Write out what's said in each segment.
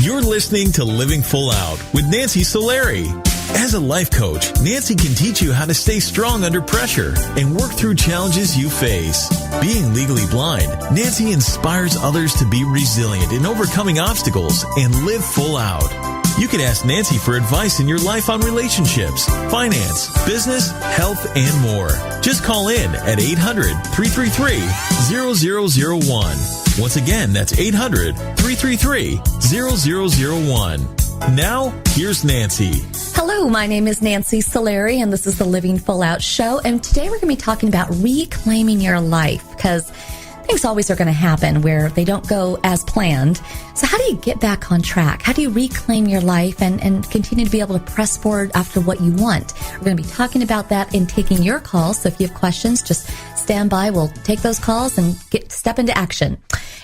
You're listening to Living Full Out with Nancy Solari. As a life coach, Nancy can teach you how to stay strong under pressure and work through challenges you face. Being legally blind, Nancy inspires others to be resilient in overcoming obstacles and live full out. You can ask Nancy for advice in your life on relationships, finance, business, health, and more. Just call in at 800-333-0001. Once again, that's 800-333-0001. Now, here's Nancy. Hello, my name is Nancy Solari, and this is the Living Full Out Show. And today we're going to be talking about reclaiming your life, because things always are going to happen where they don't go as planned. So how do you get back on track? How do you reclaim your life and continue to be able to press forward after what you want? We're going to be talking about that and taking your calls. So if you have questions, just stand by. We'll take those calls and step into action.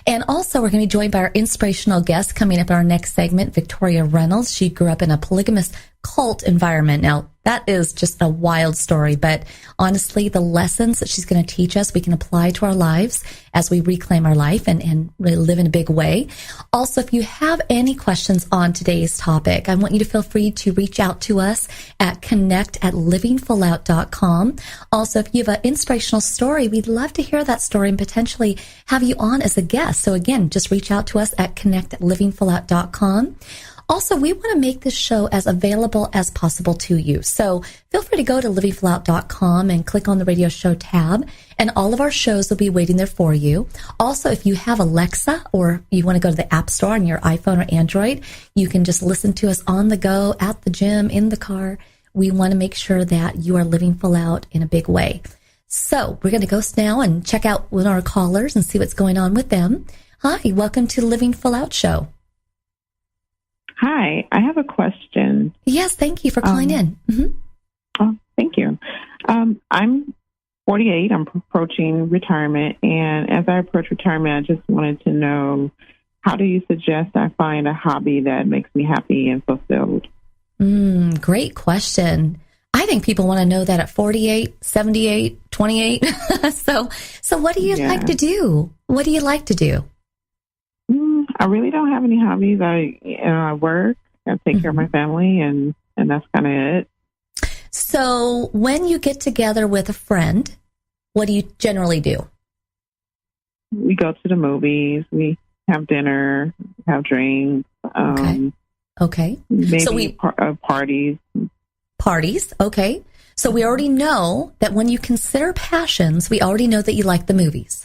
And also, we're going to be joined by our inspirational guest coming up in our next segment, Victoria Reynolds. She grew up in a polygamous cult environment. Now, that is just a wild story, but honestly, the lessons that she's going to teach us, we can apply to our lives as we reclaim our life and really live in a big way. Also, if you have any questions on today's topic, I want you to feel free to reach out to us at connect@livingfullout.com. Also, if you have an inspirational story, we'd love to hear that story and potentially have you on as a guest. So again, just reach out to us at connect@livingfullout.com. Also, we want to make this show as available as possible to you. So feel free to go to livingfullout.com and click on the radio show tab, and all of our shows will be waiting there for you. Also, if you have Alexa or you want to go to the App Store on your iPhone or Android, you can just listen to us on the go, at the gym, in the car. We want to make sure that you are living full out in a big way. So we're going to go now and check out with our callers and see what's going on with them. Hi, welcome to the Living Full Out Show. Hi, I have a question. Yes, thank you for calling in. Mm-hmm. Oh, thank you. I'm 48. I'm approaching retirement. And as I approach retirement, I just wanted to know, how do you suggest I find a hobby that makes me happy and fulfilled? Great question. I think people want to know that at 48, 78, 28. So what do you like to do? What do you like to do? I really don't have any hobbies. I work, I take care of my family, and that's kind of it. So when you get together with a friend, what do you generally do? We go to the movies, we have dinner, have drinks. Okay. Maybe so parties. Parties, okay. So we already know that when you consider passions, we already know that you like the movies.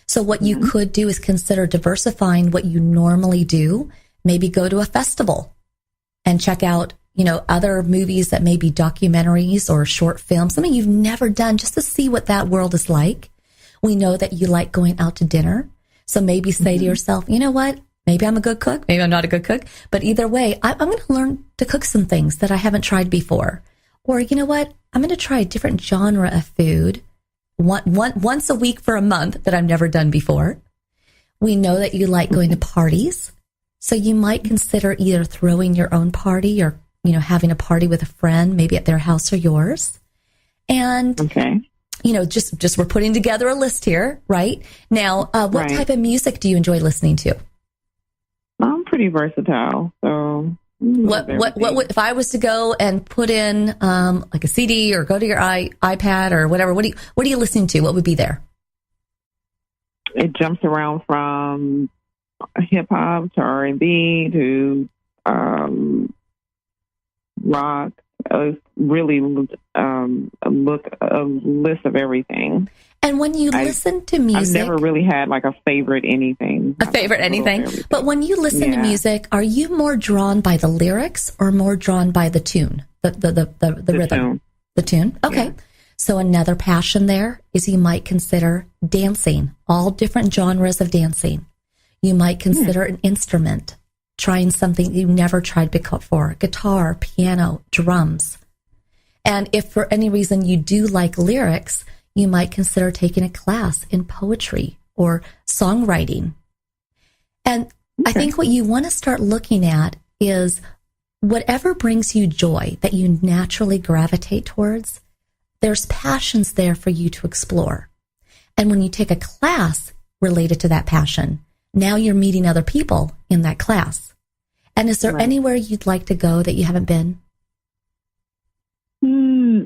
So what you could do is consider diversifying what you normally do. Maybe go to a festival and check out, other movies that may be documentaries or short films, something you've never done, just to see what that world is like. We know that you like going out to dinner. So maybe say to yourself, you know what? Maybe I'm a good cook. Maybe I'm not a good cook. But either way, I'm going to learn to cook some things that I haven't tried before. Or you know what? I'm going to try a different genre of food once a week for a month that I've never done before. We know that you like going to parties. So you might consider either throwing your own party or, having a party with a friend, maybe at their house or yours. And, just we're putting together a list here, right? Now, what type of music do you enjoy listening to? I'm pretty versatile. So what if I was to go and put in like a CD or go to your iPad or whatever, what are you listening to? What would be there? It jumps around from hip hop to R&B to rock. Really a list of everything. And when you listen to music, I've never really had like a favorite anything. But when you listen to music, are you more drawn by the lyrics or more drawn by the tune, the rhythm? Tune. The tune? Okay. Yeah. So another passion there is you might consider dancing, all different genres of dancing. You might consider an instrument, trying something you never tried before, guitar, piano, drums. And if for any reason you do like lyrics, you might consider taking a class in poetry or songwriting. And I think what you want to start looking at is whatever brings you joy that you naturally gravitate towards, there's passions there for you to explore. And when you take a class related to that passion, now you're meeting other people in that class. And is there anywhere you'd like to go that you haven't been?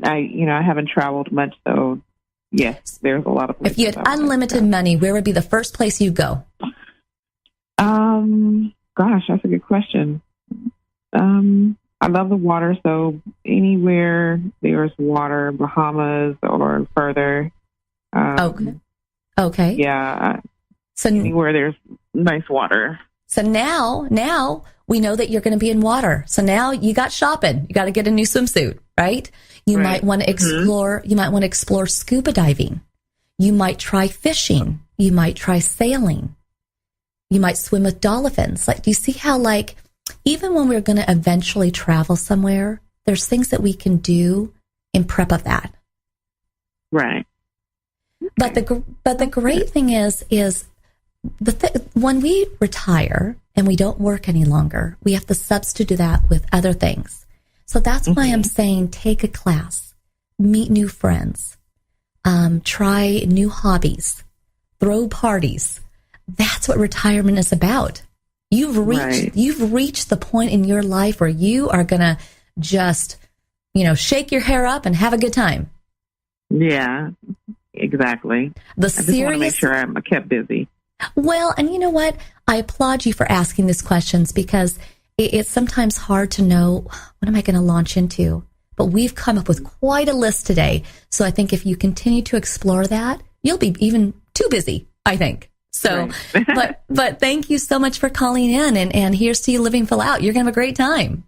I haven't traveled much, so yes, there's a lot of places. If you had unlimited money, where would be the first place you'd go? Gosh, that's a good question. I love the water, so anywhere there's water, Bahamas or further. Okay. Yeah. So anywhere there's nice water. So now we know that you're going to be in water. So now you got shopping. You got to get a new swimsuit, right? You might want to explore. You might want to explore scuba diving. You might try fishing. You might try sailing. You might swim with dolphins. Like, do you see how, like, even when we're going to eventually travel somewhere, there's things that we can do in prep of that. Right. But the great thing is when we retire and we don't work any longer, we have to substitute that with other things. So that's why I'm saying take a class, meet new friends, try new hobbies, throw parties. That's what retirement is about. You've reached the point in your life where you are going to just, shake your hair up and have a good time. Yeah, exactly. I just want to make sure I'm kept busy. Well, and you know what? I applaud you for asking these questions because it's sometimes hard to know, what am I going to launch into? But we've come up with quite a list today. So I think if you continue to explore that, you'll be even too busy, I think. So, right. but thank you so much for calling in, and here's to you living full out. You're going to have a great time.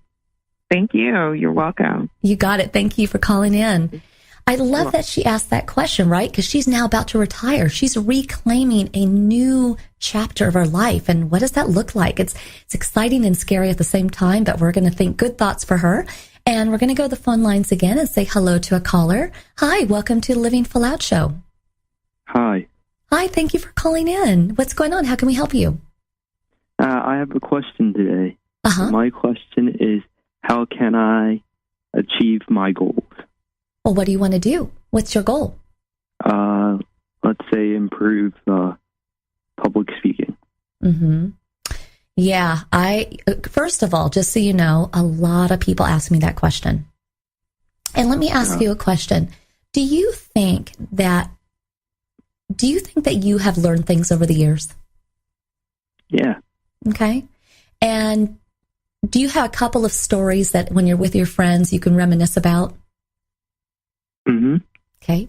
Thank you. You're welcome. You got it. Thank you for calling in. I love that she asked that question, right? Because she's now about to retire. She's reclaiming a new chapter of her life. And what does that look like? It's exciting and scary at the same time, but we're going to think good thoughts for her. And we're going to go to the phone lines again and say hello to a caller. Hi, welcome to the Living Full Out Show. Hi. Hi, thank you for calling in. What's going on? How can we help you? I have a question today. My question is, how can I achieve my goals? Well, what do you want to do? What's your goal? Let's say improve public speaking. Mm-hmm. Yeah, first of all, just so you know, a lot of people ask me that question. And let me ask you a question. Do you think that you have learned things over the years? Yeah. Okay. And do you have a couple of stories that when you're with your friends, you can reminisce about? Mm-hmm. Okay.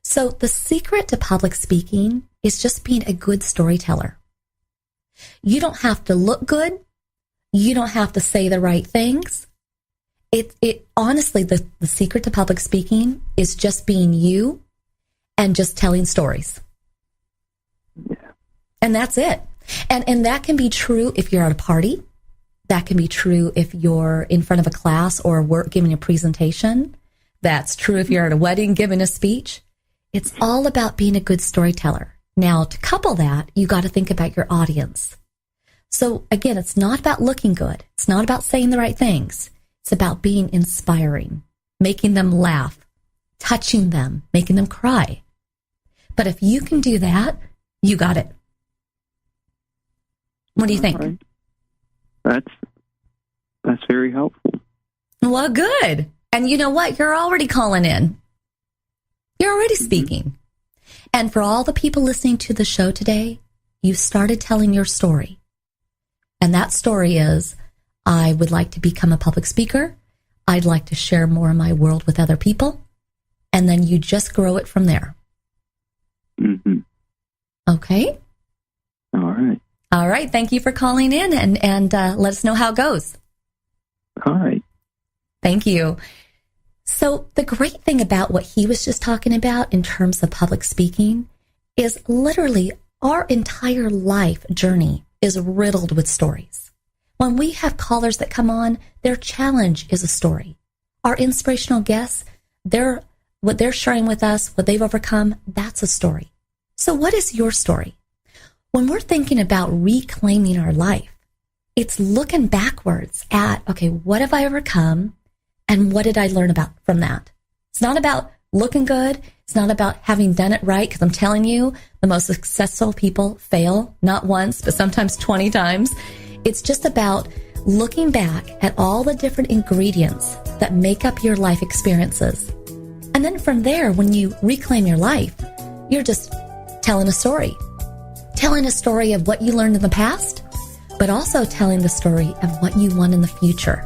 So the secret to public speaking is just being a good storyteller. You don't have to look good. You don't have to say the right things. It honestly, the secret to public speaking is just being you and just telling stories. Yeah. And that's it. And that can be true if you're at a party. That can be true if you're in front of a class or work giving a presentation. That's true if you're at a wedding giving a speech. It's all about being a good storyteller. Now, to couple that, you got to think about your audience. So again, it's not about looking good. It's not about saying the right things. It's about being inspiring, making them laugh, touching them, making them cry. But if you can do that, you got it. What do you think? Right. That's very helpful. Well, good. And you know what? You're already calling in. You're already speaking. And for all the people listening to the show today, you started telling your story. And that story is, I would like to become a public speaker. I'd like to share more of my world with other people. And then you just grow it from there. Mm-hmm. Okay? All right. All right. Thank you for calling in and let us know how it goes. All right. Thank you. So the great thing about what he was just talking about in terms of public speaking is literally our entire life journey is riddled with stories. When we have callers that come on, their challenge is a story. Our inspirational guests, what they're sharing with us, what they've overcome, that's a story. So what is your story? When we're thinking about reclaiming our life, it's looking backwards at, okay, what have I overcome? And what did I learn about from that? It's not about looking good. It's not about having done it right. Because I'm telling you, the most successful people fail, not once, but sometimes 20 times. It's just about looking back at all the different ingredients that make up your life experiences. And then from there, when you reclaim your life, you're just telling a story. Telling a story of what you learned in the past, but also telling the story of what you want in the future.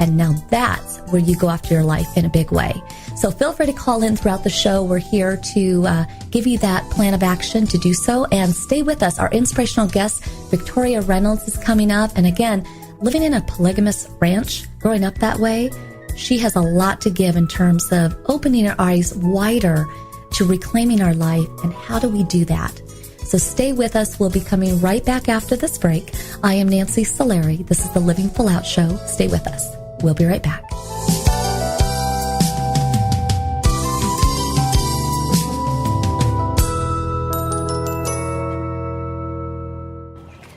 And now that's where you go after your life in a big way. So feel free to call in throughout the show. We're here to give you that plan of action to do so. And stay with us. Our inspirational guest, Victoria Reynolds, is coming up. And again, living in a polygamous ranch, growing up that way, she has a lot to give in terms of opening our eyes wider to reclaiming our life. And how do we do that? So stay with us. We'll be coming right back after this break. I am Nancy Solari. This is the Living Full Out Show. Stay with us. We'll be right back.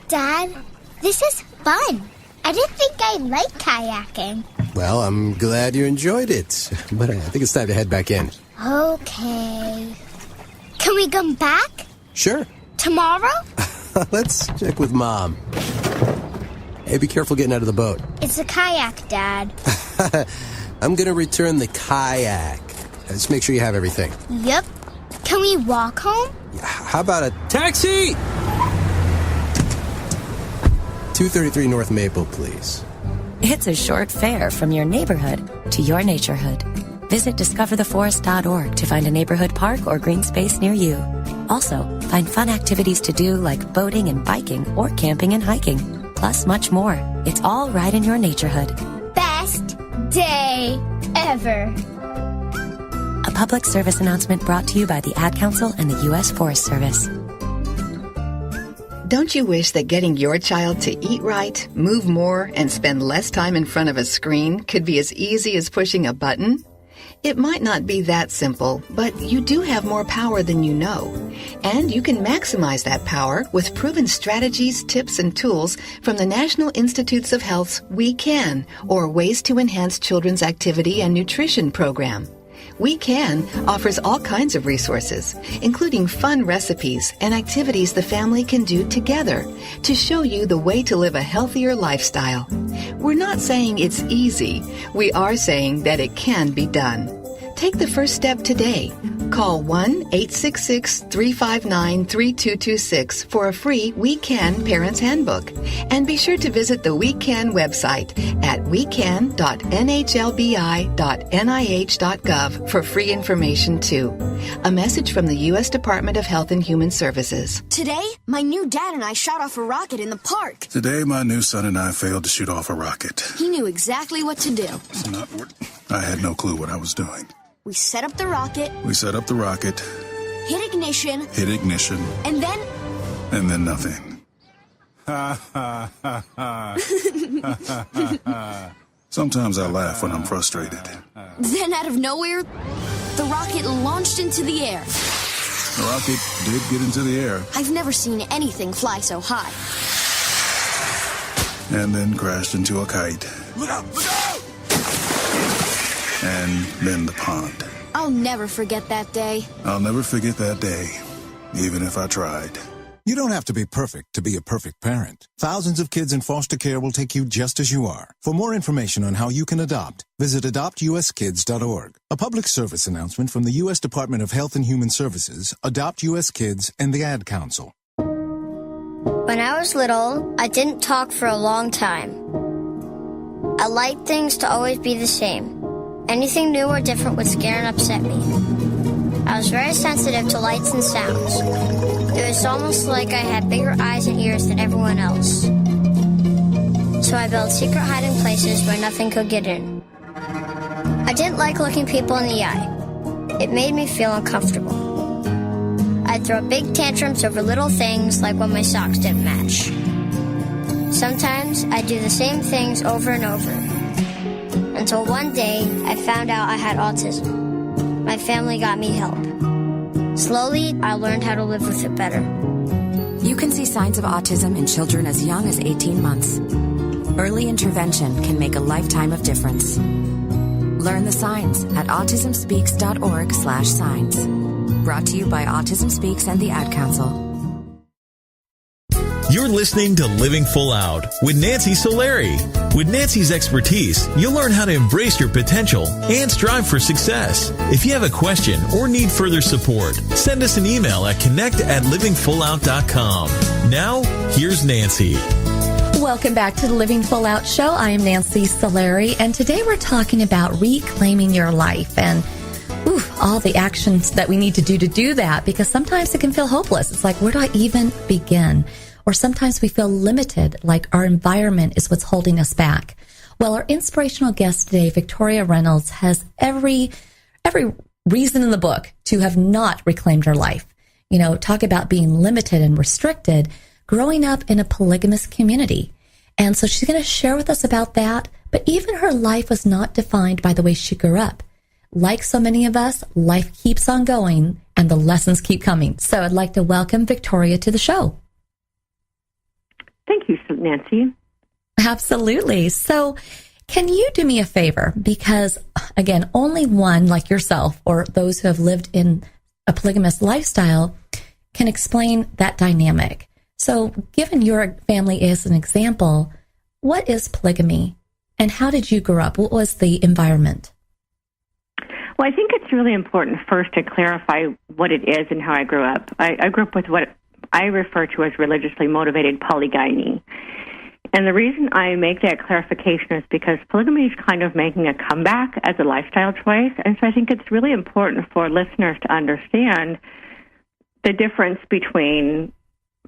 Dad, this is fun. I didn't think I'd like kayaking. Well, I'm glad you enjoyed it, but I think it's time to head back in. Okay. Can we come back? Sure. Tomorrow? Let's check with Mom. Hey, be careful getting out of the boat. It's a kayak, Dad. I'm going to return the kayak. Just make sure you have everything. Yep. Can we walk home? How about a taxi? 233 North Maple, please. It's a short fare from your neighborhood to your naturehood. Visit discovertheforest.org to find a neighborhood park or green space near you. Also, find fun activities to do like boating and biking or camping and hiking, plus much more. It's all right in your naturehood. Best day ever. A public service announcement brought to you by the Ad Council and the U.S. Forest Service. Don't you wish that getting your child to eat right, move more, and spend less time in front of a screen could be as easy as pushing a button? It might not be that simple, but you do have more power than you know. And you can maximize that power with proven strategies, tips, and tools from the National Institutes of Health's We Can, or Ways to Enhance Children's Activity and Nutrition program. We Can offers all kinds of resources, including fun recipes and activities the family can do together to show you the way to live a healthier lifestyle. We're not saying it's easy. We are saying that it can be done. Take the first step today. Call 1-866-359-3226 for a free We Can Parents Handbook. And be sure to visit the We Can website at wecan.nhlbi.nih.gov for free information too. A message from the U.S. Department of Health and Human Services. Today, my new dad and I shot off a rocket in the park. Today, my new son and I failed to shoot off a rocket. He knew exactly what to do. I had no clue what I was doing. We set up the rocket. Hit ignition. And then nothing. Sometimes I laugh when I'm frustrated. Then out of nowhere, the rocket launched into the air. The rocket did get into the air. I've never seen anything fly so high. And then crashed into a kite. Look out! Look out! And then the pond. I'll never forget that day. I'll never forget that day, even if I tried. You don't have to be perfect to be a perfect parent. Thousands of kids in foster care will take you just as you are. For more information on how you can adopt, visit adoptuskids.org. A public service announcement from the U.S. Department of Health and Human Services, Adopt U.S. Kids, and the Ad Council. When I was little, I didn't talk for a long time. I liked things to always be the same. Anything new or different would scare and upset me. I was very sensitive to lights and sounds. It was almost like I had bigger eyes and ears than everyone else. So I built secret hiding places where nothing could get in. I didn't like looking people in the eye. It made me feel uncomfortable. I'd throw big tantrums over little things like when my socks didn't match. Sometimes I'd do the same things over and over. Until one day, I found out I had autism. My family got me help. Slowly, I learned how to live with it better. You can see signs of autism in children as young as 18 months. Early intervention can make a lifetime of difference. Learn the signs at autismspeaks.org/signs. Brought to you by Autism Speaks and the Ad Council. You're listening to Living Full Out with Nancy Solari. With Nancy's expertise, you'll learn how to embrace your potential and strive for success. If you have a question or need further support, send us an email at connect@livingfullout.com. Now, here's Nancy. Welcome back to the Living Full Out Show. I am Nancy Solari, and today we're talking about reclaiming your life and all the actions that we need to do that, because sometimes it can feel hopeless. It's like, where do I even begin? Or sometimes we feel limited, like our environment is what's holding us back. Well, our inspirational guest today, Victoria Reynolds, has every reason in the book to have not reclaimed her life. You know, talk about being limited and restricted, growing up in a polygamous community. And so she's going to share with us about that. But even her life was not defined by the way she grew up. Like so many of us, life keeps on going and the lessons keep coming. So I'd like to welcome Victoria to the show. Thank you, Nancy. Absolutely. So can you do me a favor? Because, again, only one like yourself or those who have lived in a polygamous lifestyle can explain that dynamic. So given your family as an example, what is polygamy and how did you grow up? What was the environment? Well, I think it's really important first to clarify what it is and how I grew up. I grew up with what I refer to as religiously motivated polygyny. And the reason I make that clarification is because polygamy is kind of making a comeback as a lifestyle choice. And so I think it's really important for listeners to understand the difference between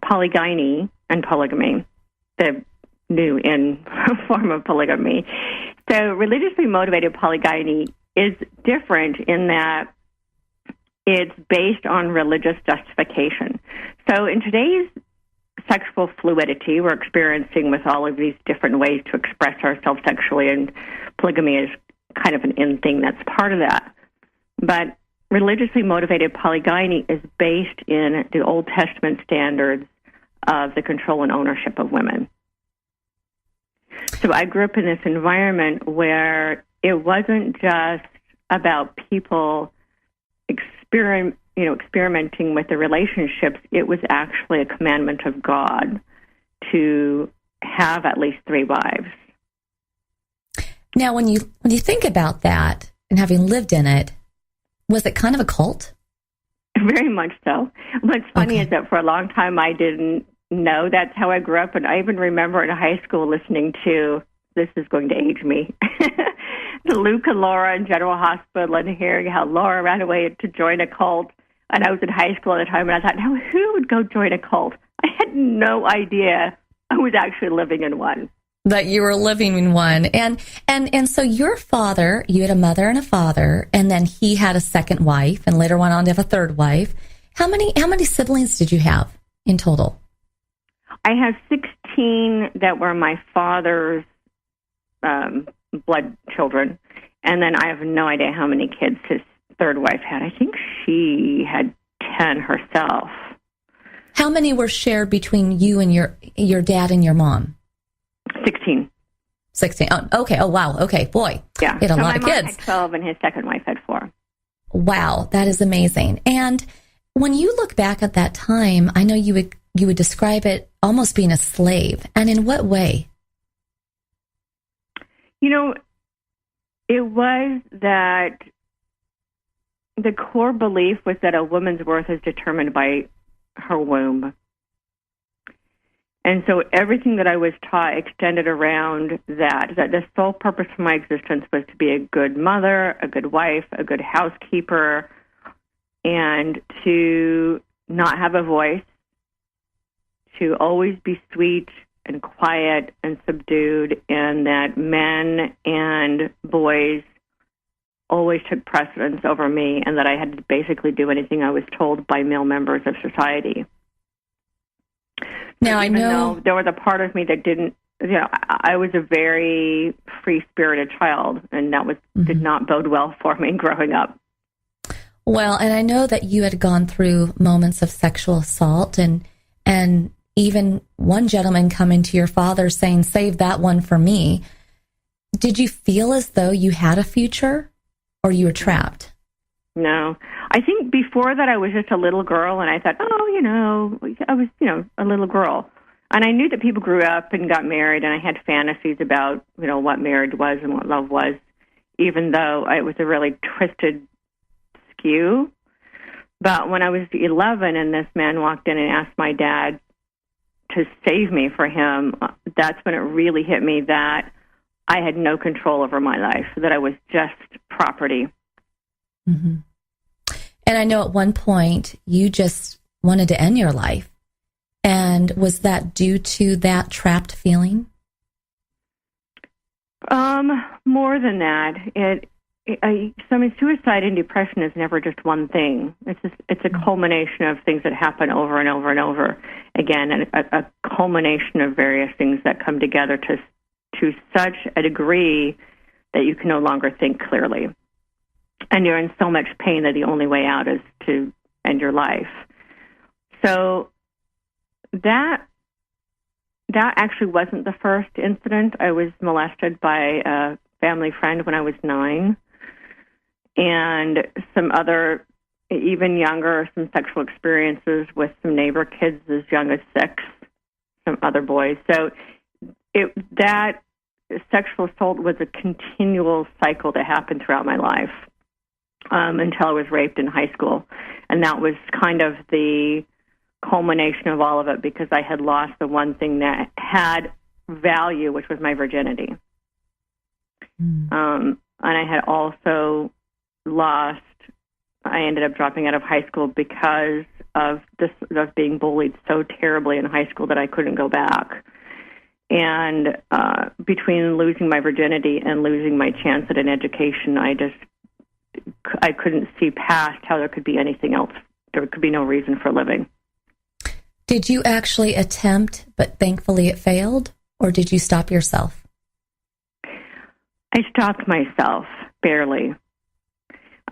polygyny and polygamy, the new in form of polygamy. So religiously motivated polygyny is different in that it's based on religious justification. So in today's sexual fluidity we're experiencing with all of these different ways to express ourselves sexually, and polygamy is kind of an in thing that's part of that. But religiously motivated polygyny is based in the Old Testament standards of the control and ownership of women. So I grew up in this environment where it wasn't just about people experimenting with the relationships. It was actually a commandment of God to have at least 3 wives. Now, when you think about that and having lived in it, was it kind of a cult? Very much so. What's funny is that for a long time I didn't know that's how I grew up, and I even remember in high school listening to, this is going to age me, the Luke and Laura in General Hospital, and hearing how Laura ran away to join a cult. And I was in high school at the time, and I thought, now who would go join a cult? I had no idea I was actually living in one. That you were living in one. And so your father, you had a mother and a father, and then he had a second wife and later went on to have a third wife. How many siblings did you have in total? I have 16 that were my father's blood children. And then I have no idea how many kids his third wife had. I think she had 10 herself. How many were shared between you and your dad and your mom? 16. 16. Oh, okay. Oh, wow. Okay. Boy. Yeah. He had a lot of kids. My mom had 12 and his second wife had 4. Wow. That is amazing. And when you look back at that time, I know you would describe it almost being a slave. And in what way? You know, it was that the core belief was that a woman's worth is determined by her womb. And so everything that I was taught extended around that the sole purpose of my existence was to be a good mother, a good wife, a good housekeeper, and to not have a voice, to always be sweet and quiet and subdued, and that men and boys always took precedence over me, and that I had to basically do anything I was told by male members of society. Now, I know there was a part of me that didn't, I was a very free-spirited child, and that did not bode well for me growing up. Well, and I know that you had gone through moments of sexual assault, and even one gentleman coming to your father saying, "Save that one for me." Did you feel as though you had a future, or you were trapped? No. I think before that I was just a little girl, and I thought, I was, a little girl. And I knew that people grew up and got married, and I had fantasies about, what marriage was and what love was, even though it was a really twisted skew. But when I was 11 and this man walked in and asked my dad to save me for him, that's when it really hit me that I had no control over my life, that I was just property. Mm-hmm. And I know at one point you just wanted to end your life. And was that due to that trapped feeling? More than that. Suicide and depression is never just one thing. It's a culmination of things that happen over and over and over again, and a culmination of various things that come together to such a degree that you can no longer think clearly. And you're in so much pain that the only way out is to end your life. So that actually wasn't the first incident. I was molested by a family friend when I was 9. And some other, even younger, some sexual experiences with some neighbor kids as young as 6, some other boys. So that sexual assault was a continual cycle that happened throughout my life until I was raped in high school. And that was kind of the culmination of all of it, because I had lost the one thing that had value, which was my virginity. And I had also I ended up dropping out of high school because of being bullied so terribly in high school that I couldn't go back. And between losing my virginity and losing my chance at an education, I couldn't see past how there could be anything else. There could be no reason for living. Did you actually attempt, but thankfully it failed, or did you stop yourself? I stopped myself, barely.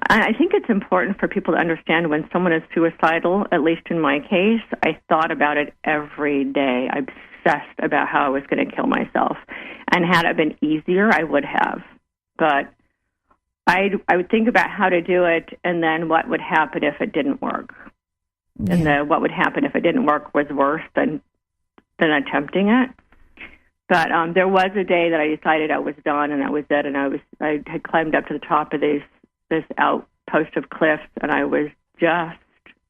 I think it's important for people to understand when someone is suicidal, at least in my case, I thought about it every day. I obsessed about how I was going to kill myself. And had it been easier, I would have. But I would think about how to do it and then what would happen if it didn't work. Yeah. And what would happen if it didn't work was worse than attempting it. But there was a day that I decided I was done and that was it. And I had climbed up to the top of this outpost of cliffs, and I was just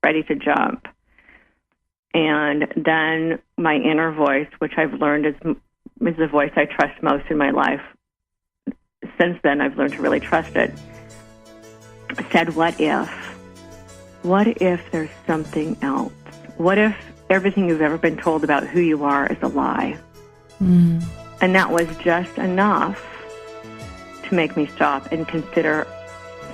ready to jump. And then my inner voice, which I've learned is the voice I trust most in my life. Since then, I've learned to really trust it. Said, what if? What if there's something else? What if everything you've ever been told about who you are is a lie? And that was just enough to make me stop and consider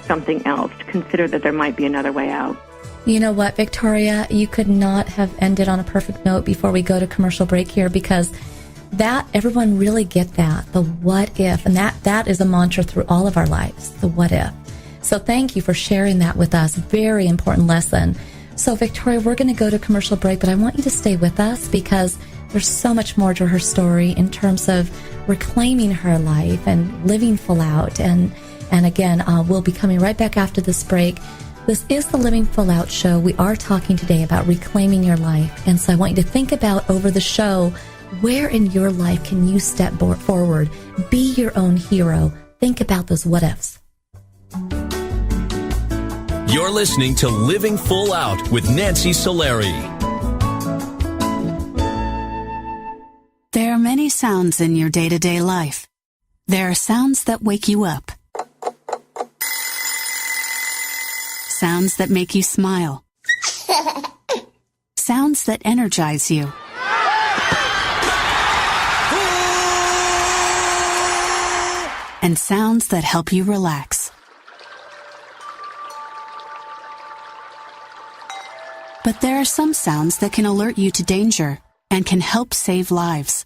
something else, to consider that there might be another way out. You know what, Victoria? You could not have ended on a perfect note before we go to commercial break here, because that everyone really get that, the what if, and that is a mantra through all of our lives, the what if. So thank you for sharing that with us. Very important lesson. So Victoria, we're going to go to commercial break, but I want you to stay with us because there's so much more to her story in terms of reclaiming her life and living full out. And again, we'll be coming right back after this break. This is the Living Full Out show. We are talking today about reclaiming your life. And so I want you to think about over the show, where in your life can you step forward? Be your own hero. Think about those what ifs. You're listening to Living Full Out with Nancy Solari. There are many sounds in your day-to-day life. There are sounds that wake you up. Sounds that make you smile. Sounds that energize you. And sounds that help you relax. But there are some sounds that can alert you to danger and can help save lives.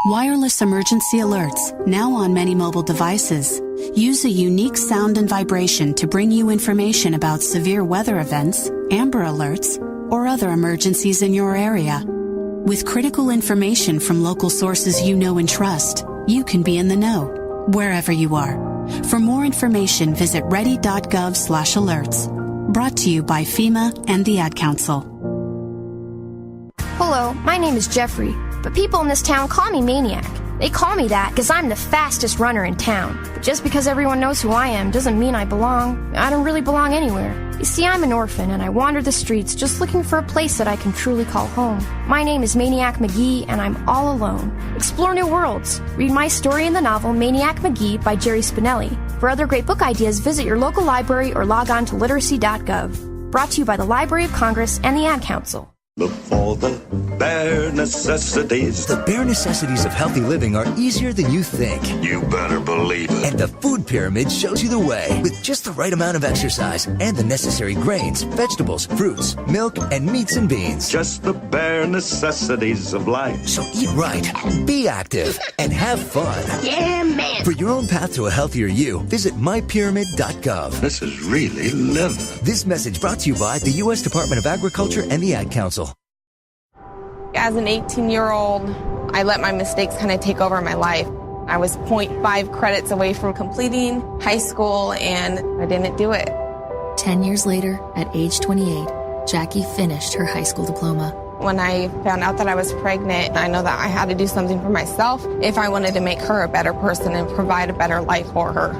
Wireless emergency alerts, now on many mobile devices, use a unique sound and vibration to bring you information about severe weather events, Amber Alerts, or other emergencies in your area. With critical information from local sources you know and trust, you can be in the know, wherever you are. For more information, visit ready.gov/alerts. Brought to you by FEMA and the Ad Council. Hello, my name is Jeffrey, but people in this town call me Maniac. They call me that because I'm the fastest runner in town. But just because everyone knows who I am doesn't mean I belong. I don't really belong anywhere. You see, I'm an orphan, and I wander the streets just looking for a place that I can truly call home. My name is Maniac McGee, and I'm all alone. Explore new worlds. Read my story in the novel Maniac McGee by Jerry Spinelli. For other great book ideas, visit your local library or log on to literacy.gov. Brought to you by the Library of Congress and the Ad Council. Look for the bare necessities. The bare necessities of healthy living are easier than you think. You better believe it. And the food pyramid shows you the way. With just the right amount of exercise and the necessary grains, vegetables, fruits, milk, and meats and beans. Just the bare necessities of life. So eat right, be active, and have fun. Yeah, man. For your own path to a healthier you, visit mypyramid.gov. This is really living. This message brought to you by the U.S. Department of Agriculture and the Ad Council. As an 18-year-old, I let my mistakes kind of take over my life. I was 0.5 credits away from completing high school, and I didn't do it. 10 years later, at age 28, Jackie finished her high school diploma. When I found out that I was pregnant, I know that I had to do something for myself if I wanted to make her a better person and provide a better life for her.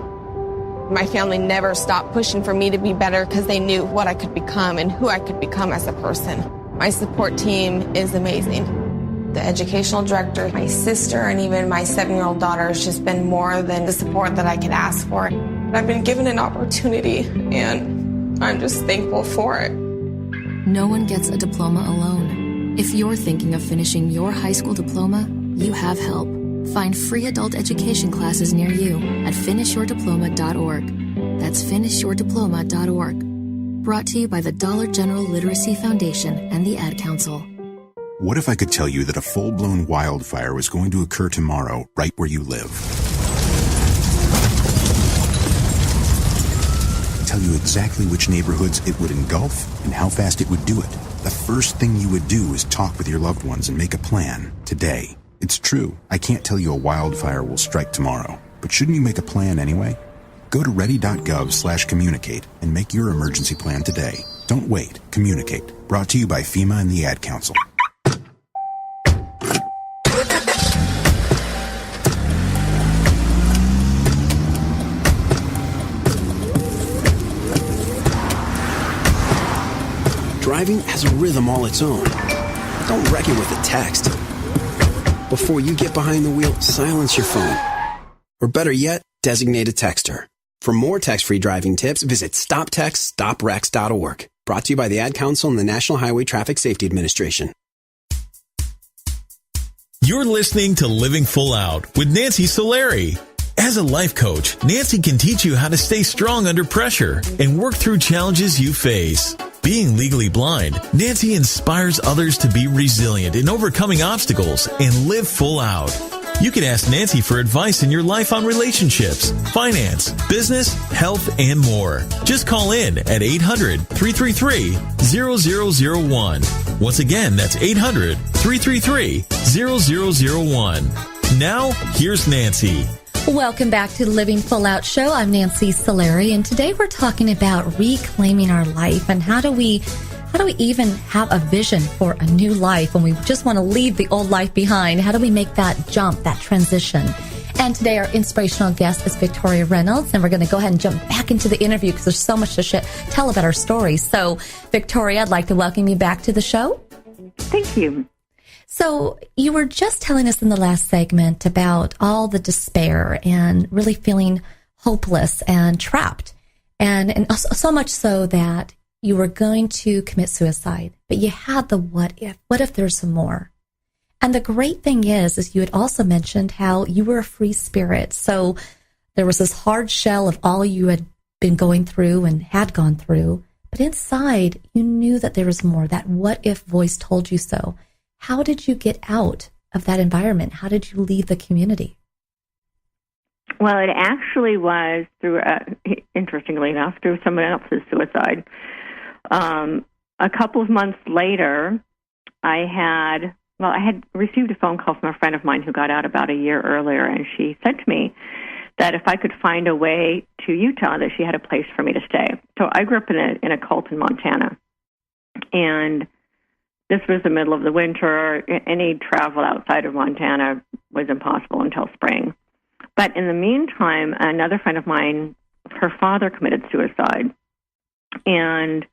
My family never stopped pushing for me to be better because they knew what I could become and who I could become as a person. My support team is amazing. The educational director, my sister, and even my 7-year-old daughter has just been more than the support that I could ask for. I've been given an opportunity, and I'm just thankful for it. No one gets a diploma alone. If you're thinking of finishing your high school diploma, you have help. Find free adult education classes near you at finishyourdiploma.org. That's finishyourdiploma.org. Brought to you by the Dollar General Literacy Foundation and the Ad Council. What if I could tell you that a full-blown wildfire was going to occur tomorrow right where you live? Tell you exactly which neighborhoods it would engulf and how fast it would do it. The first thing you would do is talk with your loved ones and make a plan today. It's true, I can't tell you a wildfire will strike tomorrow, but shouldn't you make a plan anyway? Go to ready.gov/communicate and make your emergency plan today. Don't wait. Communicate. Brought to you by FEMA and the Ad Council. Driving has a rhythm all its own. Don't wreck it with a text. Before you get behind the wheel, silence your phone. Or better yet, designate a texter. For more text-free driving tips, visit stoptextstoprex.org. Brought to you by the Ad Council and the National Highway Traffic Safety Administration. You're listening to Living Full Out with Nancy Solari. As a life coach, Nancy can teach you how to stay strong under pressure and work through challenges you face. Being legally blind, Nancy inspires others to be resilient in overcoming obstacles and live full out. You can ask Nancy for advice in your life on relationships, finance, business, health, and more. Just call in at 800-333-0001. Once again, that's 800-333-0001. Now, here's Nancy. Welcome back to the Living Full Out Show. I'm Nancy Solari, and today we're talking about reclaiming our life and how do we even have a vision for a new life when we just want to leave the old life behind? How do we make that jump, that transition? And today our inspirational guest is Victoria Reynolds, and we're going to go ahead and jump back into the interview because there's so much to tell about our story. So, Victoria, I'd like to welcome you back to the show. Thank you. So you were just telling us in the last segment about all the despair and really feeling hopeless and trapped, and so much so that you were going to commit suicide, but you had the what if there's some more? And the great thing is you had also mentioned how you were a free spirit. So there was this hard shell of all you had been going through and had gone through, but inside you knew that there was more. That what if voice told you so. How did you get out of that environment? How did you leave the community? Well, it actually was through, interestingly enough, through someone else's suicide. A couple of months later, I had received a phone call from a friend of mine who got out about a year earlier, and she said to me that if I could find a way to Utah, that she had a place for me to stay. So I grew up in a cult in Montana, and this was the middle of the winter. Any travel outside of Montana was impossible until spring. But in the meantime, another friend of mine, her father committed suicide. And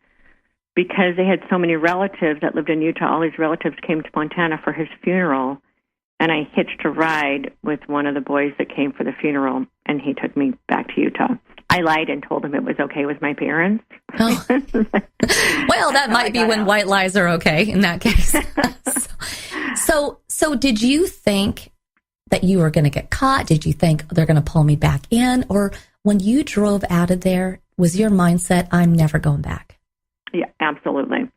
because they had so many relatives that lived in Utah, all these relatives came to Montana for his funeral. And I hitched a ride with one of the boys that came for the funeral, and he took me back to Utah. I lied and told him it was okay with my parents. Oh. Well, that might be when white lies are okay in that case. So did you think that you were going to get caught? Did you think they're going to pull me back in? Or when you drove out of there, was your mindset, I'm never going back? Yeah, absolutely.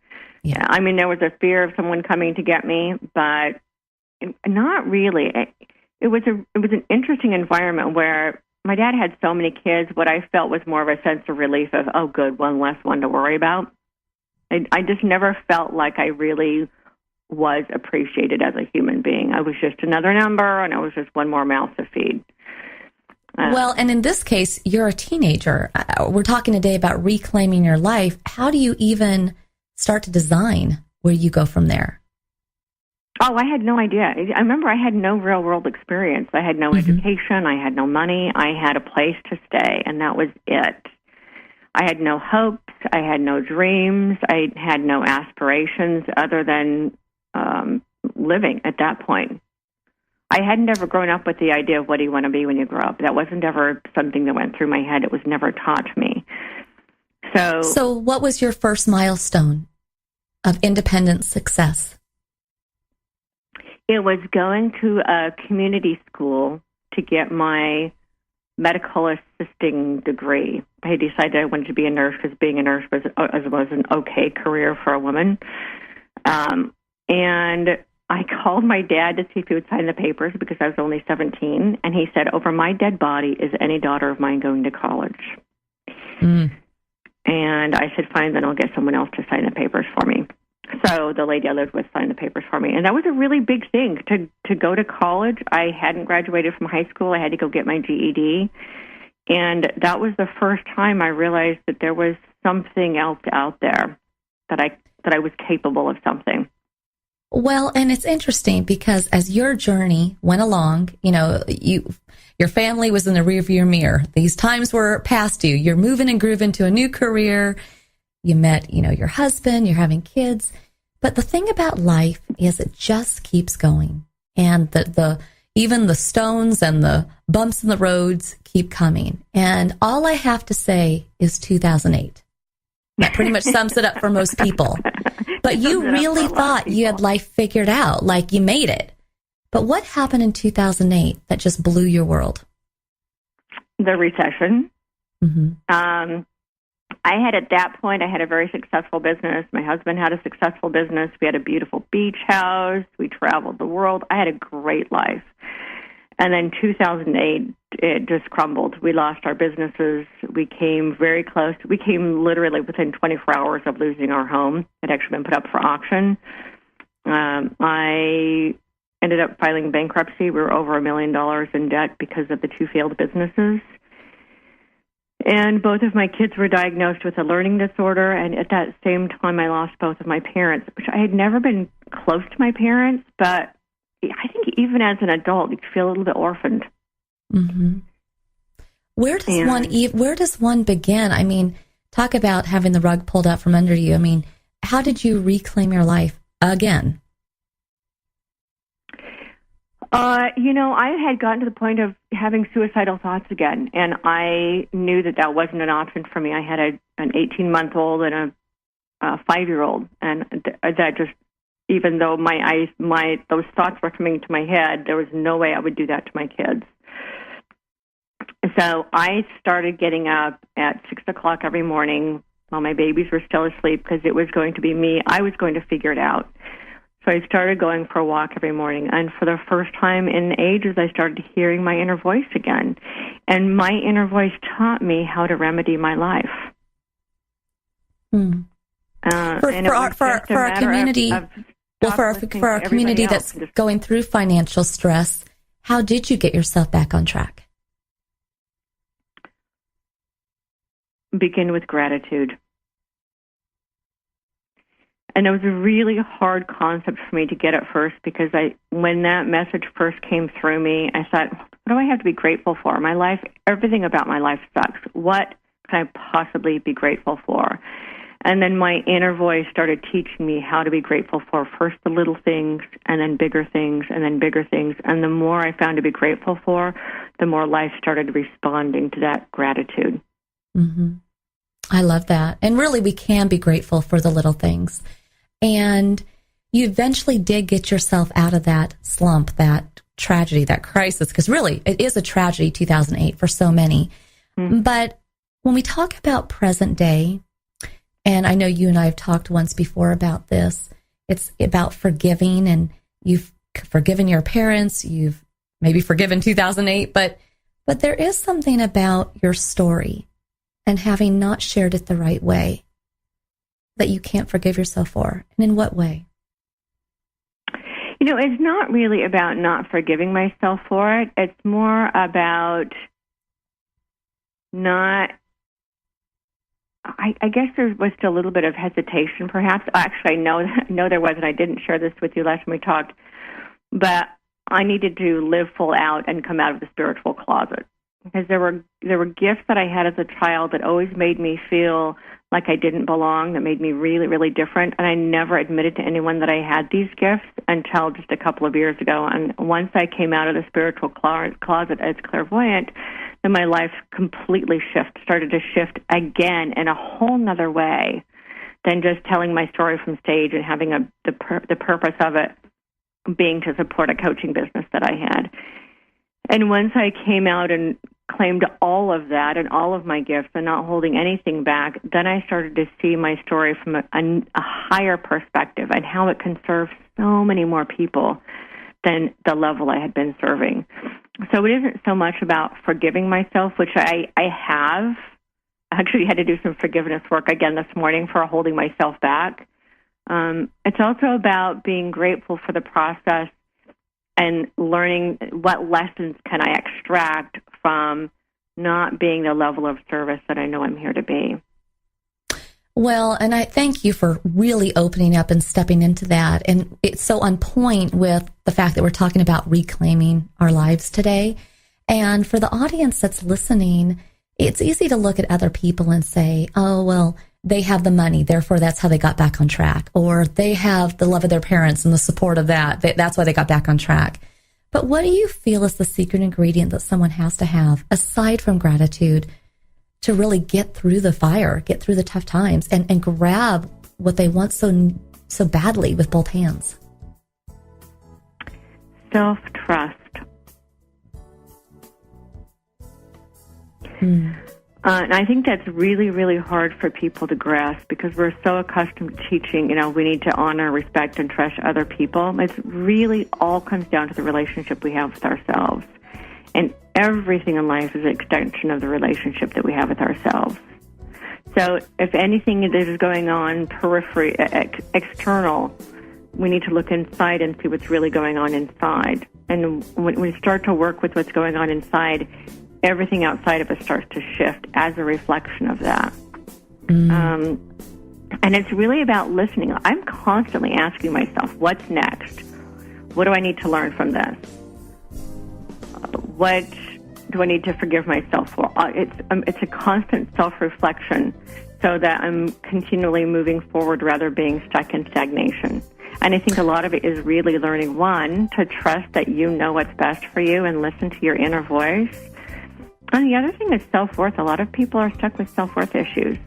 Yeah. I mean, there was a fear of someone coming to get me, but not really. It was an interesting environment where my dad had so many kids. What I felt was more of a sense of relief of, oh, good, one less one to worry about. I just never felt like I really was appreciated as a human being. I was just another number, and I was just one more mouth to feed. Well, and in this case, you're a teenager. We're talking today about reclaiming your life. How do you even start to design where you go from there? Oh, I had no idea. I remember I had no real world experience. I had no education. I had no money. I had a place to stay, and that was it. I had no hopes. I had no dreams. I had no aspirations other than living at that point. I hadn't ever grown up with the idea of what do you want to be when you grow up. That wasn't ever something that went through my head. It was never taught to me. So what was your first milestone of independent success? It was going to a community school to get my medical assisting degree. I decided I wanted to be a nurse because being a nurse was an okay career for a woman. And I called my dad to see if he would sign the papers because I was only 17. And he said, over my dead body is any daughter of mine going to college. And I said, fine, then I'll get someone else to sign the papers for me. So the lady I lived with signed the papers for me. And that was a really big thing to go to college. I hadn't graduated from high school. I had to go get my GED. And that was the first time I realized that there was something else out there, that I was capable of something. Well, and it's interesting because as your journey went along, your family was in the rearview mirror. These times were past you. You're moving and grooving to a new career. You met, your husband, you're having kids. But the thing about life is it just keeps going. And even the stones and the bumps in the roads keep coming. And all I have to say is 2008. That pretty much sums it up for most people. But you really thought you had life figured out, like you made it. But what happened in 2008 that just blew your world? The recession. Mm-hmm. At that point, I had a very successful business. My husband had a successful business. We had a beautiful beach house. We traveled the world. I had a great life. And then 2008, it just crumbled. We lost our businesses. We came very close. We came literally within 24 hours of losing our home. It had actually been put up for auction. I ended up filing bankruptcy. We were over $1 million in debt because of the two failed businesses. And both of my kids were diagnosed with a learning disorder. And at that same time, I lost both of my parents, which I had never been close to my parents, but I think even as an adult, you feel a little bit orphaned. Mm-hmm. Where does one begin? I mean, talk about having the rug pulled out from under you. I mean, how did you reclaim your life again? I had gotten to the point of having suicidal thoughts again, and I knew that wasn't an option for me. I had an 18-month-old and a 5-year-old, and that just, even though those thoughts were coming to my head, there was no way I would do that to my kids. So I started getting up at 6 o'clock every morning while my babies were still asleep because it was going to be me. I was going to figure it out. So I started going for a walk every morning. And for the first time in ages, I started hearing my inner voice again. And my inner voice taught me how to remedy my life. For our community, for our community that's going through financial stress, how did you get yourself back on track? Begin with gratitude. And it was a really hard concept for me to get at first because when that message first came through me, I thought, what do I have to be grateful for? My life, everything about my life sucks. What can I possibly be grateful for? And then my inner voice started teaching me how to be grateful for first the little things and then bigger things and then bigger things. And the more I found to be grateful for, the more life started responding to that gratitude. Mm-hmm. I love that. And really, we can be grateful for the little things. And you eventually did get yourself out of that slump, that tragedy, that crisis, because really, it is a tragedy, 2008, for so many. Mm-hmm. But when we talk about present day, and I know you and I have talked once before about this, it's about forgiving, and you've forgiven your parents, you've maybe forgiven 2008, but there is something about your story and having not shared it the right way that you can't forgive yourself for. And in what way? It's not really about not forgiving myself for it. It's more about not, I guess there was still a little bit of hesitation, perhaps. Actually, I know there was, and I didn't share this with you last time we talked, but I needed to live full out and come out of the spiritual closet. Because there were gifts that I had as a child that always made me feel like I didn't belong, that made me really, really different. And I never admitted to anyone that I had these gifts until just a couple of years ago. And once I came out of the spiritual closet as clairvoyant, then my life completely started to shift again in a whole nother way than just telling my story from stage and having the purpose of it being to support a coaching business that I had. And once I came out and claimed all of that and all of my gifts and not holding anything back, then I started to see my story from a higher perspective and how it can serve so many more people than the level I had been serving. So it isn't so much about forgiving myself, which I have. I actually had to do some forgiveness work again this morning for holding myself back. It's also about being grateful for the process and learning what lessons can I extract from not being the level of service that I know I'm here to be. Well, and I thank you for really opening up and stepping into that. And it's so on point with the fact that we're talking about reclaiming our lives today. And for the audience that's listening, it's easy to look at other people and say, oh, well, they have the money, therefore that's how they got back on track. Or they have the love of their parents and the support of that. That's why they got back on track. But what do you feel is the secret ingredient that someone has to have, aside from gratitude, to really get through the fire, get through the tough times, and grab what they want so badly with both hands? Self-trust. And I think that's really, really hard for people to grasp because we're so accustomed to teaching, we need to honor, respect, and trust other people. It's really all comes down to the relationship we have with ourselves. And everything in life is an extension of the relationship that we have with ourselves. So if anything that is going on periphery, external, we need to look inside and see what's really going on inside. And when we start to work with what's going on inside, everything outside of us starts to shift as a reflection of that. And it's really about listening. I'm constantly asking myself, what's next? What do I need to learn from this? What do I need to forgive myself for? It's a constant self-reflection so that I'm continually moving forward rather being stuck in stagnation. And I think a lot of it is really learning, one, to trust that you know what's best for you and listen to your inner voice. And the other thing is self-worth. A lot of people are stuck with self-worth issues.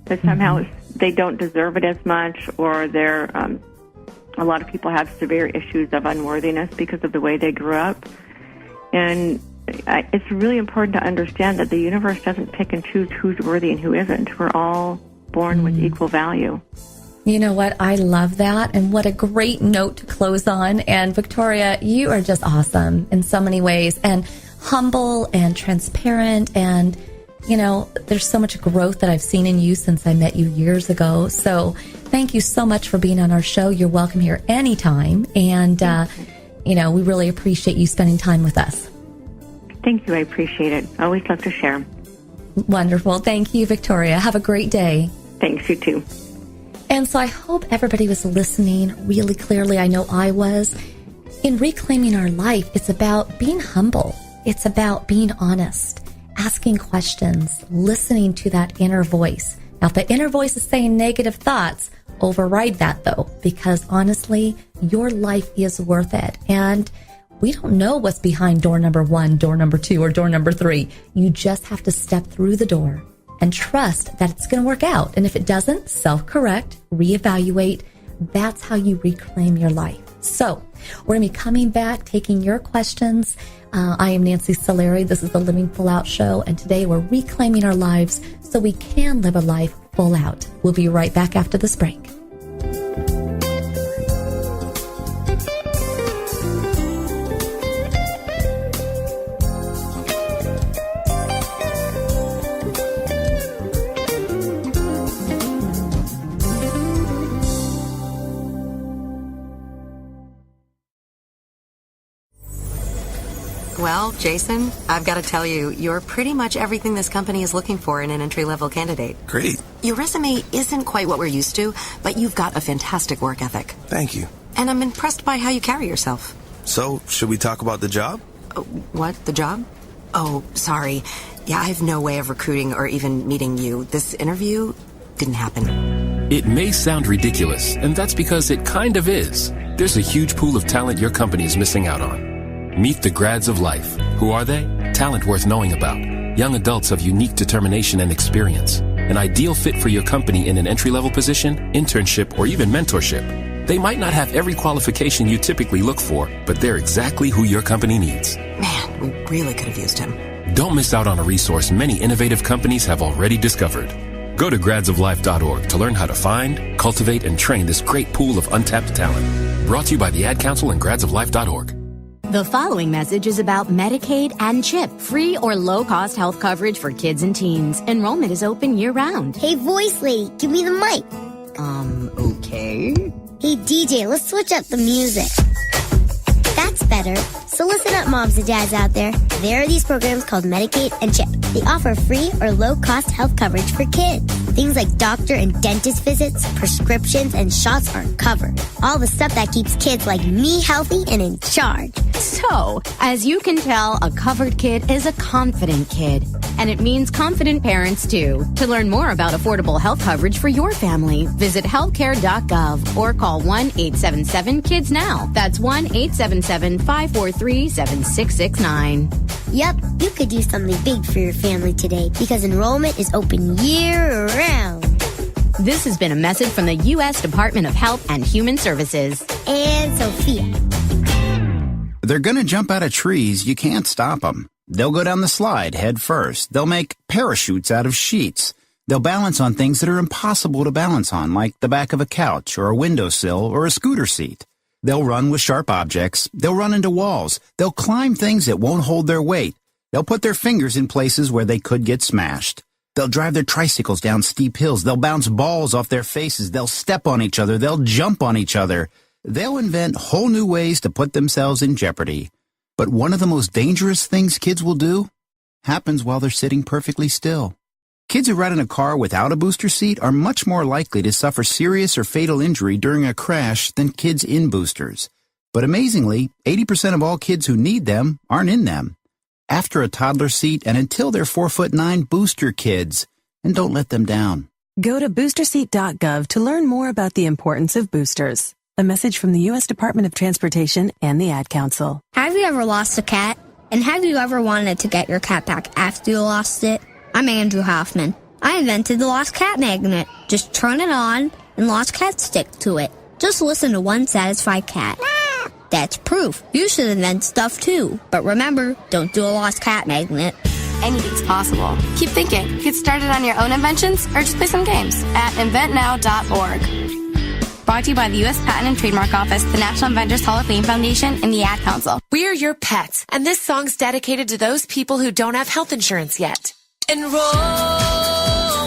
That somehow they don't deserve it as much, or a lot of people have severe issues of unworthiness because of the way they grew up. And it's really important to understand that the universe doesn't pick and choose who's worthy and who isn't. We're all born with equal value. You know what? I love that. And what a great note to close on. And Victoria, you are just awesome in so many ways, and humble and transparent. And, there's so much growth that I've seen in you since I met you years ago. So thank you so much for being on our show. You're welcome here anytime. And, we really appreciate you spending time with us. Thank you. I appreciate it. I always love to share. Wonderful. Thank you, Victoria. Have a great day. Thanks. You too. And so I hope everybody was listening really clearly. I know I was. In reclaiming our life, it's about being humble. It's about being honest, asking questions, listening to that inner voice. Now, if the inner voice is saying negative thoughts, override that though, because honestly, your life is worth it. And we don't know what's behind door number 1, door number 2, or door number 3. You just have to step through the door and trust that it's going to work out. And if it doesn't, self-correct, reevaluate. That's how you reclaim your life. So we're going to be coming back, taking your questions. I am Nancy Solari. This is the Living Full Out Show. And today we're reclaiming our lives so we can live a life full out. We'll be right back after this break. Well, Jason, I've got to tell you, you're pretty much everything this company is looking for in an entry-level candidate. Great. Your resume isn't quite what we're used to, but you've got a fantastic work ethic. Thank you. And I'm impressed by how you carry yourself. So, should we talk about the job? What? The job? Oh, sorry. Yeah, I have no way of recruiting or even meeting you. This interview didn't happen. It may sound ridiculous, and that's because it kind of is. There's a huge pool of talent your company is missing out on. Meet the grads of life. Who are they? Talent worth knowing about. Young adults of unique determination and experience. An ideal fit for your company in an entry-level position, internship, or even mentorship. They might not have every qualification you typically look for, but they're exactly who your company needs. Man, we really could have used him. Don't miss out on a resource many innovative companies have already discovered. Go to gradsoflife.org to learn how to find, cultivate, and train this great pool of untapped talent. Brought to you by the Ad Council and gradsoflife.org. The following message is about Medicaid and CHIP, free or low-cost health coverage for kids and teens. Enrollment is open year-round. Hey, voice lady, give me the mic. Okay. Hey, DJ, let's switch up the music. That's better. So listen up, moms and dads out there. There are these programs called Medicaid and CHIP. They offer free or low-cost health coverage for kids. Things like doctor and dentist visits, prescriptions, and shots are covered. All the stuff that keeps kids like me healthy and in charge. So, as you can tell, a covered kid is a confident kid. And it means confident parents, too. To learn more about affordable health coverage for your family, visit healthcare.gov or call 1-877-KIDS-NOW. That's 1-877-543-7669. Yep, you could do something big for your family today because enrollment is open year-round. This has been a message from the U.S. Department of Health and Human Services. And Sophia. They're gonna jump out of trees. You can't stop them. They'll go down the slide head first. They'll make parachutes out of sheets. They'll balance on things that are impossible to balance on, like the back of a couch or a windowsill or a scooter seat. They'll run with sharp objects. They'll run into walls. They'll climb things that won't hold their weight. They'll put their fingers in places where they could get smashed. They'll drive their tricycles down steep hills. They'll bounce balls off their faces. They'll step on each other. They'll jump on each other. They'll invent whole new ways to put themselves in jeopardy. But one of the most dangerous things kids will do happens while they're sitting perfectly still. Kids who ride in a car without a booster seat are much more likely to suffer serious or fatal injury during a crash than kids in boosters. But amazingly, 80% of all kids who need them aren't in them. After a toddler seat and until they're 4'9", booster kids, and don't let them down. Go to boosterseat.gov to learn more about the importance of boosters. A message from the U.S. Department of Transportation and the Ad Council. Have you ever lost a cat? And have you ever wanted to get your cat back after you lost it? I'm Andrew Hoffman. I invented the Lost Cat Magnet. Just turn it on and lost cats stick to it. Just listen to one satisfied cat. That's proof. You should invent stuff too. But remember, don't do a Lost Cat Magnet. Anything's possible. Keep thinking. Get started on your own inventions or just play some games at inventnow.org. Brought to you by the U.S. Patent and Trademark Office, the National Inventors Hall of Fame Foundation, and the Ad Council. We're your pets, and this song's dedicated to those people who don't have health insurance yet. Enroll,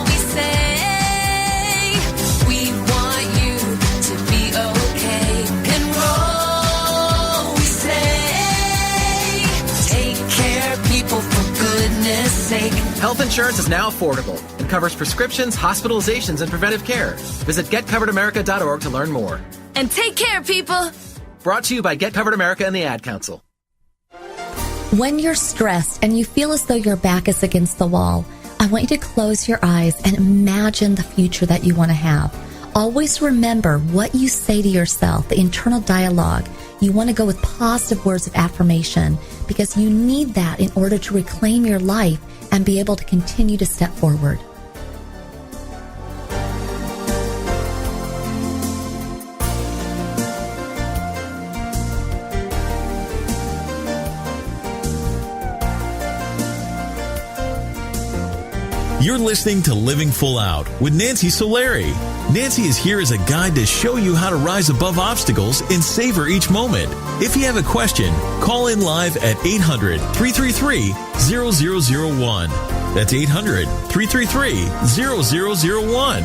we say. We want you to be okay. Enroll, we say. Take care, people, for goodness sake. Health insurance is now affordable and covers prescriptions, hospitalizations, and preventive care. Visit getcoveredamerica.org to learn more. And take care, people. Brought to you by Get Covered America and the Ad Council. When you're stressed and you feel as though your back is against the wall, I want you to close your eyes and imagine the future that you want to have. Always remember what you say to yourself, the internal dialogue. You want to go with positive words of affirmation because you need that in order to reclaim your life and be able to continue to step forward. You're listening to Living Full Out with Nancy Solari. Nancy is here as a guide to show you how to rise above obstacles and savor each moment. If you have a question, call in live at 800-333-0001. That's 800-333-0001.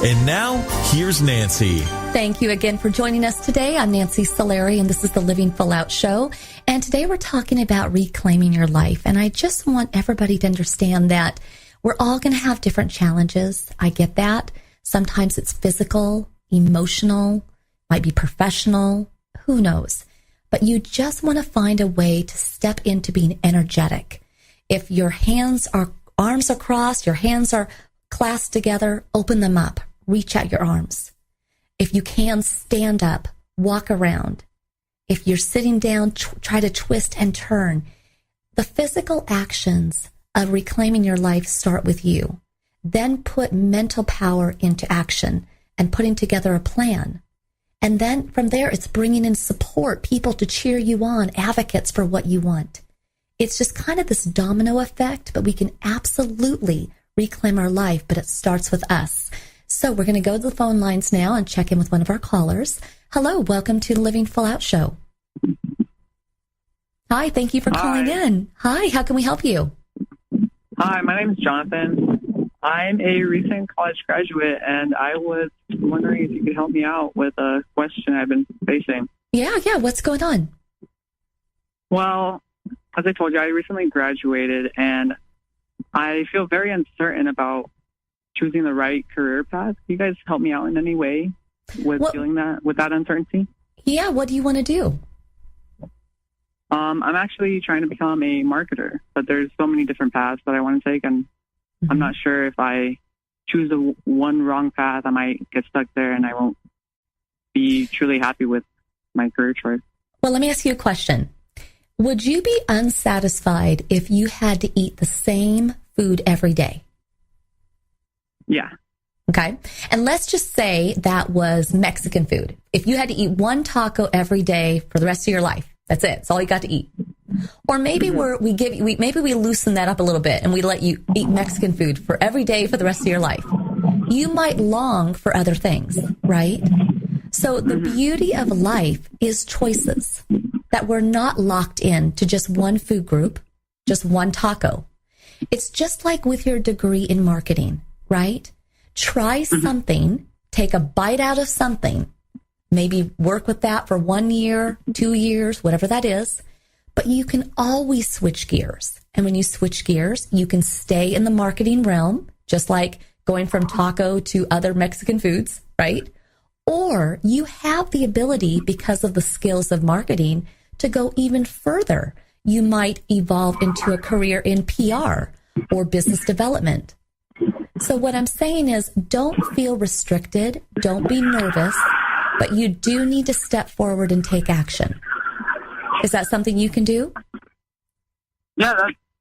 And now, here's Nancy. Thank you again for joining us today. I'm Nancy Solari, and this is the Living Full Out Show. And today we're talking about reclaiming your life. And I just want everybody to understand that we're all going to have different challenges. I get that. Sometimes it's physical, emotional, might be professional, who knows. But you just want to find a way to step into being energetic. If your arms are crossed, your hands are clasped together, open them up, reach out your arms. If you can, stand up, walk around. If you're sitting down, try to twist and turn. The physical actions of reclaiming your life start with you. Then put mental power into action and putting together a plan. And then from there, it's bringing in support, people to cheer you on, advocates for what you want. It's just kind of this domino effect, but we can absolutely reclaim our life, but it starts with us. So we're going to go to the phone lines now and check in with one of our callers. Hello, welcome to the Living Full Out Show. Hi, thank you for calling in. Hi, how can we help you? Hi, my name is Jonathan. I'm a recent college graduate, and I was wondering if you could help me out with a question I've been facing. Yeah, what's going on? Well, as I told you, I recently graduated, and I feel very uncertain about choosing the right career path. Can you guys help me out in any way with feeling with that uncertainty? Yeah, what do you want to do? I'm actually trying to become a marketer, but there's so many different paths that I want to take, and I'm not sure if I choose the one wrong path, I might get stuck there and I won't be truly happy with my career choice. Well, let me ask you a question. Would you be unsatisfied if you had to eat the same food every day? Yeah. Okay. And let's just say that was Mexican food. If you had to eat one taco every day for the rest of your life, that's it. It's all you got to eat. Or maybe maybe we loosen that up a little bit and we let you eat Mexican food for every day for the rest of your life. You might long for other things, right? So the beauty of life is choices, that we're not locked in to just one food group, just one taco. It's just like with your degree in marketing, right? Try something, take a bite out of something, maybe work with that for 1 year, 2 years, whatever that is. But you can always switch gears. And when you switch gears, you can stay in the marketing realm, just like going from taco to other Mexican foods, right? Or you have the ability, because of the skills of marketing, to go even further. You might evolve into a career in PR or business development. So what I'm saying is, don't feel restricted. Don't be nervous. But you do need to step forward and take action. Is that something you can do? Yeah,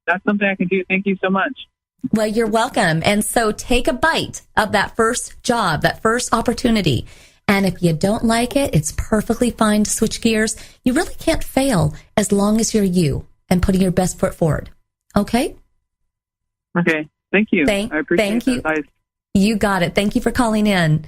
that's something I can do. Thank you so much. Well, you're welcome. And so take a bite of that first job, that first opportunity. And if you don't like it, it's perfectly fine to switch gears. You really can't fail as long as you're you and putting your best foot forward. Okay? Okay. Thank you. I appreciate you. Advice. You got it. Thank you for calling in.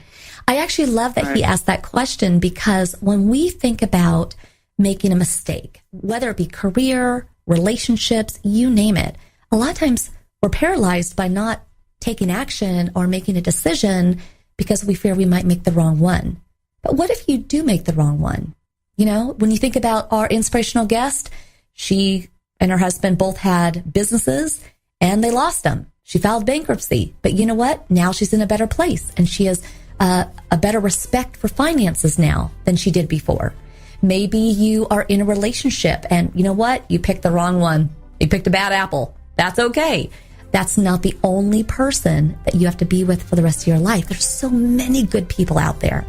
I actually love that he asked that question, because when we think about making a mistake, whether it be career, relationships, you name it, a lot of times we're paralyzed by not taking action or making a decision because we fear we might make the wrong one. But what if you do make the wrong one? You know, when you think about our inspirational guest, she and her husband both had businesses and they lost them. She filed bankruptcy, but you know what? Now she's in a better place, and she has a better respect for finances now than she did before. Maybe you are in a relationship, and you know what? You picked the wrong one. You picked a bad apple. That's okay. That's not the only person that you have to be with for the rest of your life. There's so many good people out there.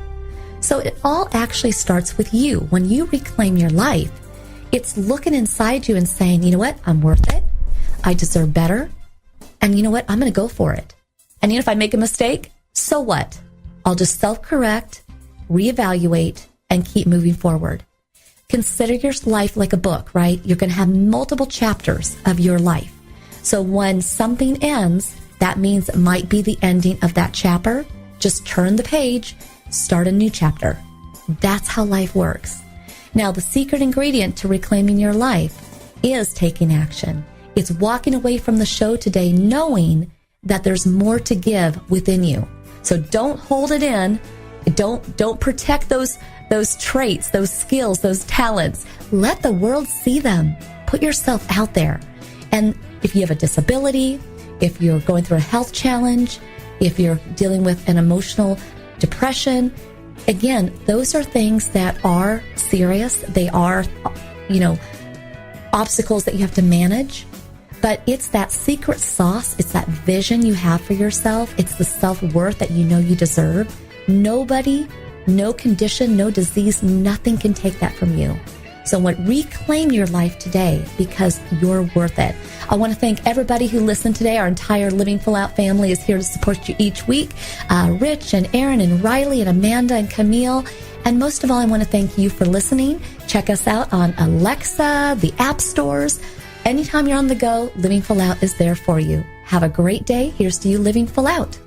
So it all actually starts with you. When you reclaim your life, it's looking inside you and saying, you know what? I'm worth it. I deserve better. And you know what? I'm going to go for it. And if I make a mistake, so what? I'll just self-correct, reevaluate, and keep moving forward. Consider your life like a book, right? You're going to have multiple chapters of your life. So when something ends, that means it might be the ending of that chapter. Just turn the page, start a new chapter. That's how life works. Now, the secret ingredient to reclaiming your life is taking action. It's walking away from the show today knowing that there's more to give within you. So don't hold it in. Don't protect those traits, those skills, those talents. Let the world see them. Put yourself out there. And if you have a disability, if you're going through a health challenge, if you're dealing with an emotional depression, again, those are things that are serious. They are, obstacles that you have to manage. But it's that secret sauce. It's that vision you have for yourself. It's the self-worth that you know you deserve. Nobody, no condition, no disease, nothing can take that from you. So reclaim your life today because you're worth it. I want to thank everybody who listened today. Our entire Living Full Out family is here to support you each week. Rich and Aaron and Riley and Amanda and Camille. And most of all, I want to thank you for listening. Check us out on Alexa, the app stores. Anytime you're on the go, Living Full Out is there for you. Have a great day. Here's to you living full out.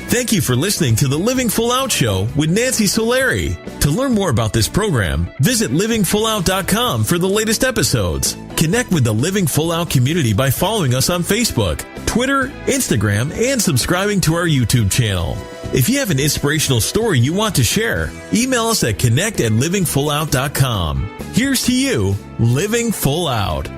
Thank you for listening to the Living Full Out Show with Nancy Solari. To learn more about this program, visit livingfullout.com for the latest episodes. Connect with the Living Full Out community by following us on Facebook, Twitter, Instagram, and subscribing to our YouTube channel. If you have an inspirational story you want to share, email us at connect@livingfullout.com. Here's to you, living full out.